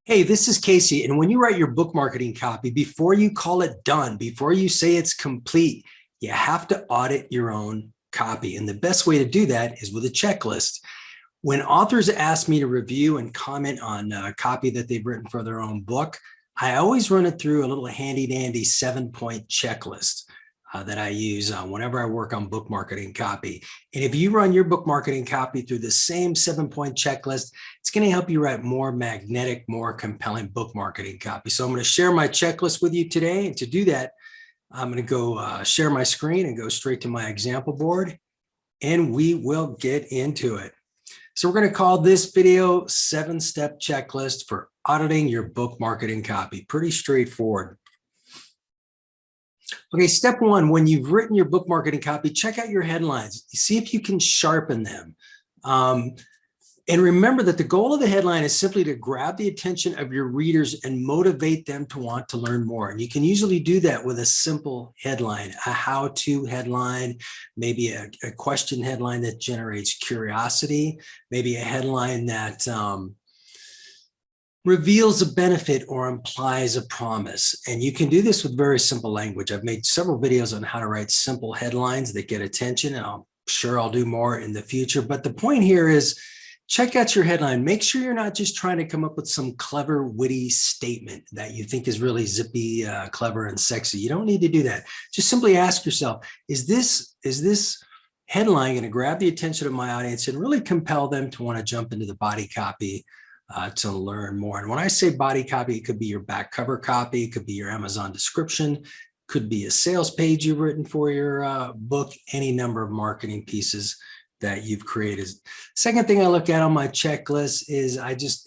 Hey, this is Casey. And when you write your book marketing copy, before you call it done, before you say it's complete, you have to audit your own copy. And the best way to do that is with a checklist. When authors ask me to review and comment on a copy that they've written for their own book, I always run it through a little handy dandy 7-point checklist that I use whenever I work on book marketing copy. And if you run your book marketing copy through the same 7-point checklist, it's going to help you write more magnetic, more compelling book marketing copy. So I'm going to share my checklist with you today. And to do that, I'm going to go share my screen and go straight to my example board, and we will get into it. So we're going to call this video 7-step checklist for auditing your book marketing copy. Pretty straightforward. Okay, step one, when you've written your book marketing copy, check out your headlines. See if you can sharpen them. And remember that the goal of the headline is simply to grab the attention of your readers and motivate them to want to learn more. And you can usually do that with a simple headline, a how-to headline, maybe a question headline that generates curiosity, maybe a headline that reveals a benefit or implies a promise. And you can do this with very simple language. I've made several videos on how to write simple headlines that get attention, and I'm sure I'll do more in the future. But the point here is, check out your headline. Make sure you're not just trying to come up with some clever, witty statement that you think is really zippy, clever, and sexy. You don't need to do that. Just simply ask yourself, is this headline going to grab the attention of my audience and really compel them to want to jump into the body copy to learn more? And when I say body copy, it could be your back cover copy, it could be your Amazon description, could be a sales page you've written for your book, any number of marketing pieces that you've created. Second thing I look at on my checklist is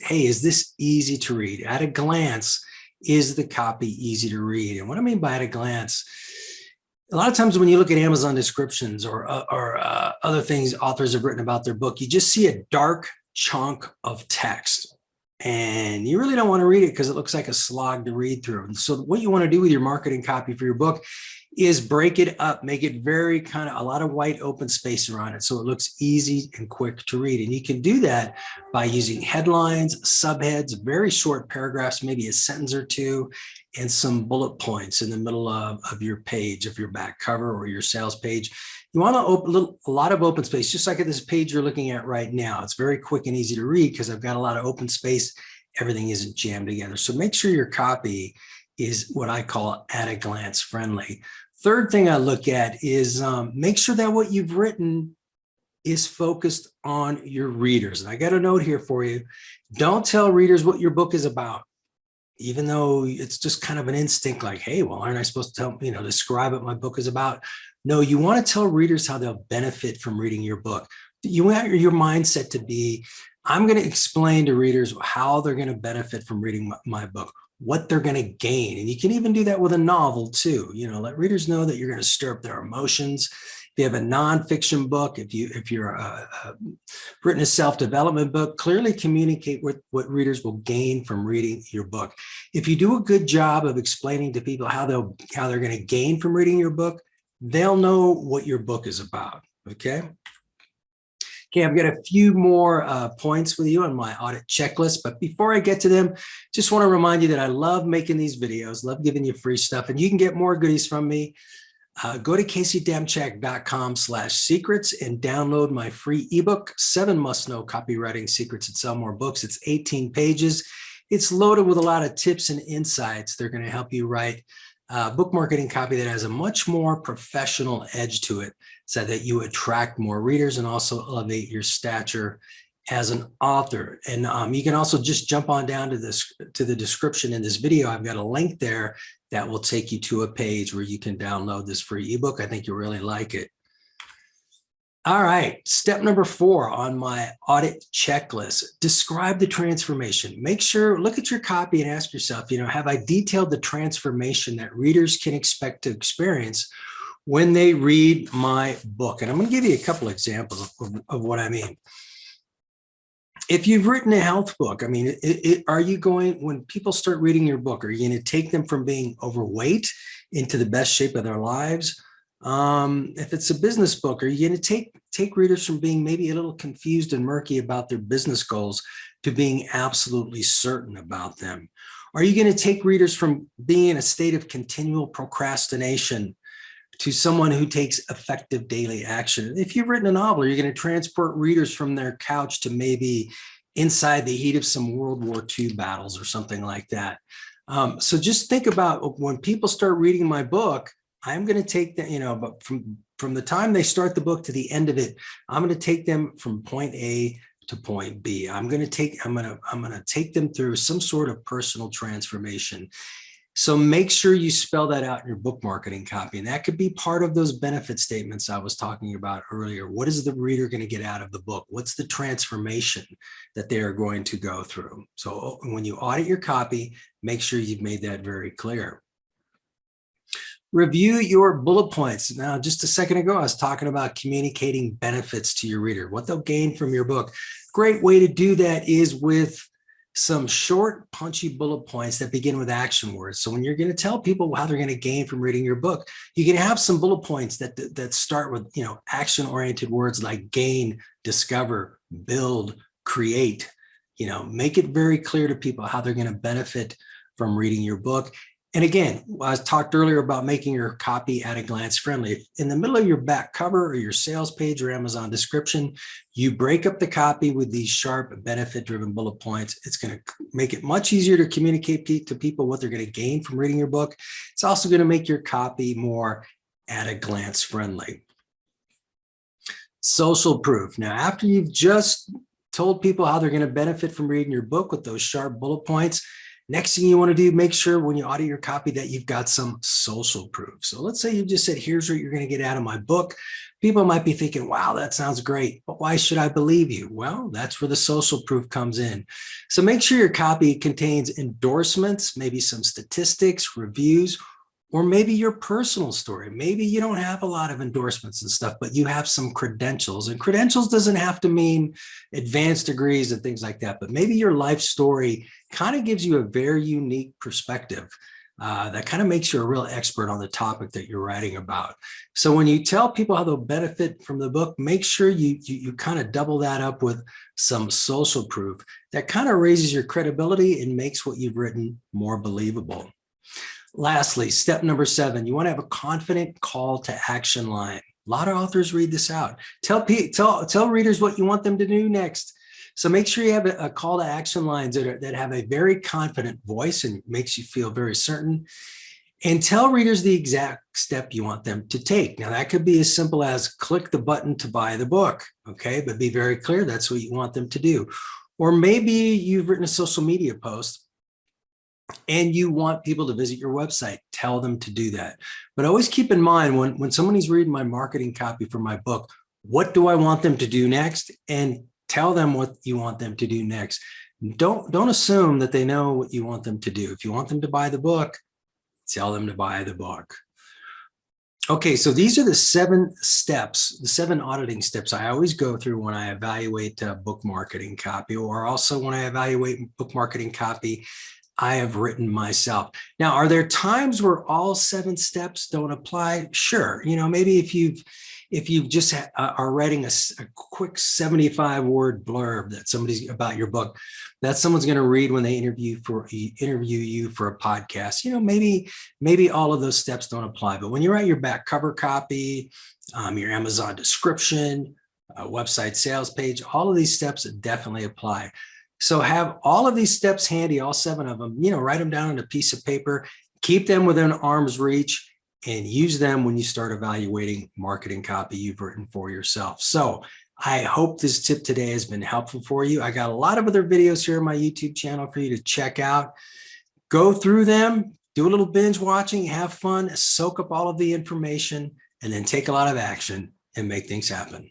hey, is this easy to read? At a glance, is the copy easy to read? And what I mean by at a glance, a lot of times when you look at Amazon descriptions or other things authors have written about their book, you just see a dark chunk of text. And you really don't want to read it because it looks like a slog to read through. And so what you want to do with your marketing copy for your book is break it up, make it very kind of a lot of white open space around it so it looks easy and quick to read. And you can do that by using headlines, subheads, very short paragraphs, maybe a sentence or two, and some bullet points in the middle of your page, of your back cover or your sales page. You want a lot of open space, just like at this page you're looking at right now. It's very quick and easy to read because I've got a lot of open space. Everything isn't jammed together. So make sure your copy is what I call at a glance friendly. Third thing I look at is make sure that what you've written is focused on your readers. And I got a note here for you. Don't tell readers what your book is about, even though it's just kind of an instinct like, hey, well, aren't I supposed to describe what my book is about? No, you want to tell readers how they'll benefit from reading your book. You want your mindset to be, I'm going to explain to readers how they're going to benefit from reading my book, what they're going to gain. And you can even do that with a novel too. Let readers know that you're going to stir up their emotions. If you have a nonfiction book, if you're written a self-development book, clearly communicate what readers will gain from reading your book. If you do a good job of explaining to people how they're going to gain from reading your book, they'll know what your book is about. Okay, I've got a few more points with you on my audit checklist, but before I get to them, just want to remind you that I love making these videos, love giving you free stuff, and you can get more goodies from me. Go to caseydemchak.com/secrets and download my free ebook, 7 must-know copywriting secrets that sell more books. It's 18 pages. It's loaded with a lot of tips and insights. They're going to help you write book marketing copy that has a much more professional edge to it so that you attract more readers and also elevate your stature as an author. And you can also just jump on down to the description in this video. I've got a link there that will take you to a page where you can download this free ebook. I think you'll really like it. All right, step number 4 on my audit checklist, describe the transformation. Make sure, look at your copy and ask yourself, have I detailed the transformation that readers can expect to experience when they read my book? And I'm going to give you a couple examples of what I mean. If you've written a health book, are you going, when people start reading your book, are you going to take them from being overweight into the best shape of their lives? If it's a business book, are you going to take readers from being maybe a little confused and murky about their business goals to being absolutely certain about them? Are you going to take readers from being in a state of continual procrastination to someone who takes effective daily action? If you've written a novel, are you going to transport readers from their couch to maybe inside the heat of some World War II battles or something like that? So just think about when people start reading my book, I'm going to take them, but from the time they start the book to the end of it, I'm going to take them from point A to point B. I'm going to take them through some sort of personal transformation. So make sure you spell that out in your book marketing copy. And that could be part of those benefit statements I was talking about earlier. What is the reader going to get out of the book? What's the transformation that they are going to go through? So when you audit your copy, make sure you've made that very clear. Review your bullet points. Now, just a second ago, I was talking about communicating benefits to your reader, what they'll gain from your book. Great way to do that is with some short, punchy bullet points that begin with action words. So when you're going to tell people how they're going to gain from reading your book, you can have some bullet points that start with, action-oriented words like gain, discover, build, create. Make it very clear to people how they're going to benefit from reading your book. And again, I talked earlier about making your copy at a glance friendly. In the middle of your back cover or your sales page or Amazon description, you break up the copy with these sharp benefit-driven bullet points. It's going to make it much easier to communicate to people what they're going to gain from reading your book. It's also going to make your copy more at a glance friendly. Social proof. Now, after you've just told people how they're going to benefit from reading your book with those sharp bullet points, next thing you want to do, make sure when you audit your copy that you've got some social proof. So let's say you just said, here's what you're going to get out of my book. People might be thinking, wow, that sounds great, but why should I believe you? Well, that's where the social proof comes in. So make sure your copy contains endorsements, maybe some statistics, reviews, or maybe your personal story. Maybe you don't have a lot of endorsements and stuff, but you have some credentials. And credentials doesn't have to mean advanced degrees and things like that, but maybe your life story kind of gives you a very unique perspective that kind of makes you a real expert on the topic that you're writing about. So when you tell people how they'll benefit from the book, make sure you kind of double that up with some social proof. That kind of raises your credibility and makes what you've written more believable. Lastly, step number 7, you want to have a confident call to action line. A lot of authors read this out. Tell readers what you want them to do next. So make sure you have a call to action lines that have a very confident voice and makes you feel very certain. And tell readers the exact step you want them to take. Now, that could be as simple as click the button to buy the book, okay? But be very clear that's what you want them to do. Or maybe you've written a social media post and you want people to visit your website, tell them to do that. But always keep in mind when somebody's reading my marketing copy for my book, what do I want them to do next? And tell them what you want them to do next. Don't assume that they know what you want them to do. If you want them to buy the book, tell them to buy the book. Okay, so these are the 7 steps, the 7 auditing steps I always go through when I evaluate book marketing copy, or also when I evaluate book marketing copy I have written myself. Now, are there times where all 7 steps don't apply? Sure. Maybe if you just are writing a quick 75-word blurb that somebody's about your book, that someone's going to read when they interview you for a podcast. Maybe all of those steps don't apply. But when you write your back cover copy, your Amazon description, website sales page, all of these steps definitely apply. So have all of these steps handy, all 7 of them, write them down on a piece of paper, keep them within arm's reach, and use them when you start evaluating marketing copy you've written for yourself. So I hope this tip today has been helpful for you. I got a lot of other videos here on my YouTube channel for you to check out. Go through them, do a little binge watching, have fun, soak up all of the information, and then take a lot of action and make things happen.